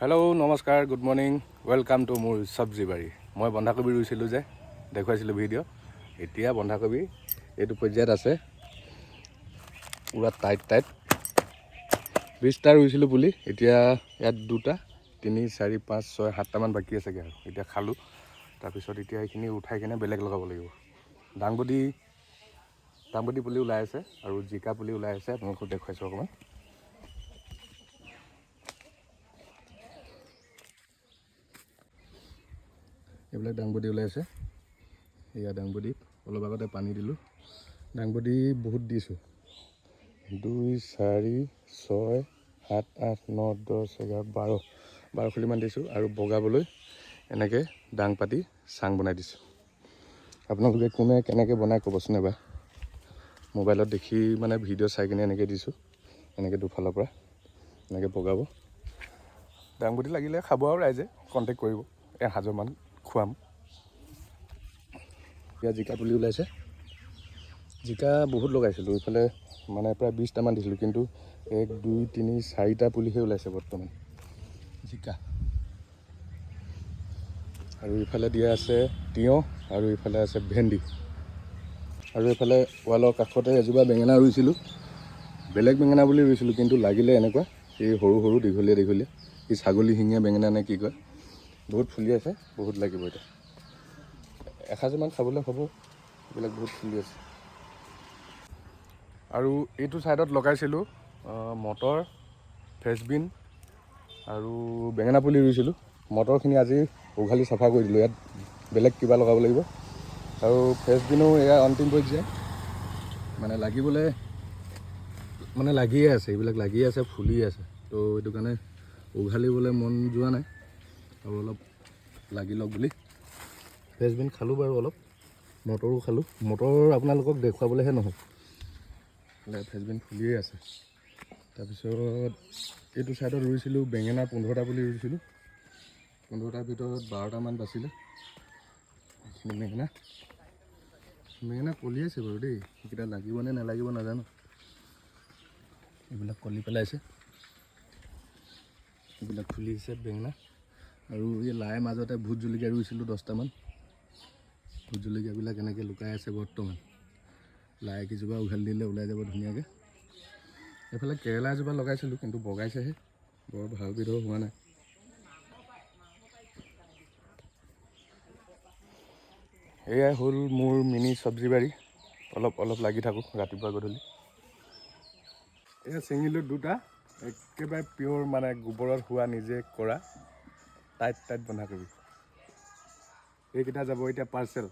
Hello' নমস্কাৰ, good morning, welcome to মোৰ চব্জি বাৰী। মই বন্ধাকবি ৰুইছিলোঁ যে দেখুৱাইছিলোঁ ভিডিঅ'। এতিয়া বন্ধাকবি এইটো পৰ্যায়ত আছে, পূৰা টাইট 20টা ৰুইছিলোঁ পুলি। এতিয়া ইয়াত 2টা 3 4 5 6 7টামান বাকী আছেগৈ আৰু এতিয়া খালোঁ। তাৰপিছত এতিয়া এইখিনি উঠাই কিনে বেলেগ লগাব লাগিব। দাংবডি পুলি ওলাই আছে আৰু জিকা পুলি ওলাই আছে, আপোনালোকক দেখুৱাইছোঁ অকণমান। এইবিলাক দাংবডি ওলাই আছে, এয়া দাংবডি। অলপ আগতে পানী দিলোঁ। দাংবডি বহুত দিছোঁ, 2 4 6 7 8 9 10 11 12 খুলিমান দিছোঁ। আৰু বগাবলৈ এনেকৈ ডাং পাতি চাং বনাই দিছোঁ। আপোনালোকে কোনে কেনেকৈ বনাই ক'বচোন এবাৰ। মোবাইলত দেখি মানে ভিডিঅ' চাই কিনে এনেকৈ দিছোঁ, এনেকৈ দুফালৰ পৰা এনেকৈ বগাব। দাংবডি লাগিলে খাব আৰু ৰাইজে কণ্টেক্ট কৰিব, এসাঁজমান খুৱাম। এতিয়া জিকা পুলি ওলাইছে। জিকা বহুত লগাইছিলোঁ, এইফালে মানে প্ৰায় 20টামান দিছিলোঁ, কিন্তু 1 2 3 4টা পুলিহে ওলাইছে বৰ্তমান জিকা। আৰু ইফালে দিয়া আছে তিয়ঁহ, আৰু ইফালে আছে ভেন্দি। আৰু এইফালে ৱালৰ কাষতে এজোপা বেঙেনা ৰুইছিলোঁ। বেলেগ বেঙেনা বুলি ৰুইছিলোঁ, কিন্তু লাগিলে এনেকুৱা এই সৰু সৰু দীঘলীয়া এই ছাগলী শিঙীয়া বেঙেনা নে কি কয়। বহুত ফুলি আছে, বহুত লাগিব এতিয়া। এসাঁজমান খাবলৈ হ'ব, এইবিলাক বহুত ফুলি আছে। আৰু এইটো ছাইডত লগাইছিলোঁ মটৰ, ফ্ৰেঞ্চবিন আৰু বেঙেনা পুলি ৰুইছিলোঁ। মটৰখিনি আজি উঘালি চাফা কৰি দিলোঁ, ইয়াত বেলেগ কিবা লগাব লাগিব। আৰু ফ্ৰেঞ্চবিনো এয়া অন্তিম পৰ্যায়, মানে লাগিবলৈ মানে লাগিয়ে আছে, এইবিলাক লাগিয়ে আছে, ফুলি আছে। তো এইটো কাৰণে উঘালিবলৈ মন যোৱা নাই, আৰু অলপ লাগি লওক বুলি। ফ্ৰেঞ্চবিন খালোঁ বাৰু অলপ, মটৰো খালোঁ। মটৰ আপোনালোকক দেখুৱাবলৈহে নহ'ল, ফ্ৰেঞ্চবিন ফুলিয়ে আছে। তাৰপিছত এইটো ছাইডত ৰুইছিলোঁ বেঙেনা 15টা পুলি ৰুইছিলোঁ। 15টাৰ ভিতৰত 12টামান বাচিলে। এইখিনি বেঙেনা কলি আছে বাৰু দেই, সেইকেইটা লাগিব নে নালাগিব নাজানো। এইবিলাক কলি পেলাইছে, এইবিলাক ফুলিছে বেঙেনা। আৰু এই লাই মাজতে ভোট জলকীয়া ৰুইছিলোঁ 10টামান। ভোট জলকীয়াবিলাক এনেকৈ লুকাই আছে বৰ্তমান। লাই কেইজোপা উঘালি দিলে ওলাই যাব ধুনীয়াকৈ। এইফালে কেৰেলা এজোপা লগাইছিলোঁ, কিন্তু বগাইছেহে, বৰ ভাল বিধৰ হোৱা নাই। এয়াই হ'ল মোৰ মিনি চব্জি বাৰী। অলপ লাগি থাকোঁ ৰাতিপুৱা গধূলি। এয়া ছিঙিলোঁ 2টা, একেবাৰে পিয়'ৰ মানে গোবৰত হোৱা, নিজে কৰা টাইট বন্ধাকবি। এইকেইটা যাব এতিয়া পাৰ্চেল।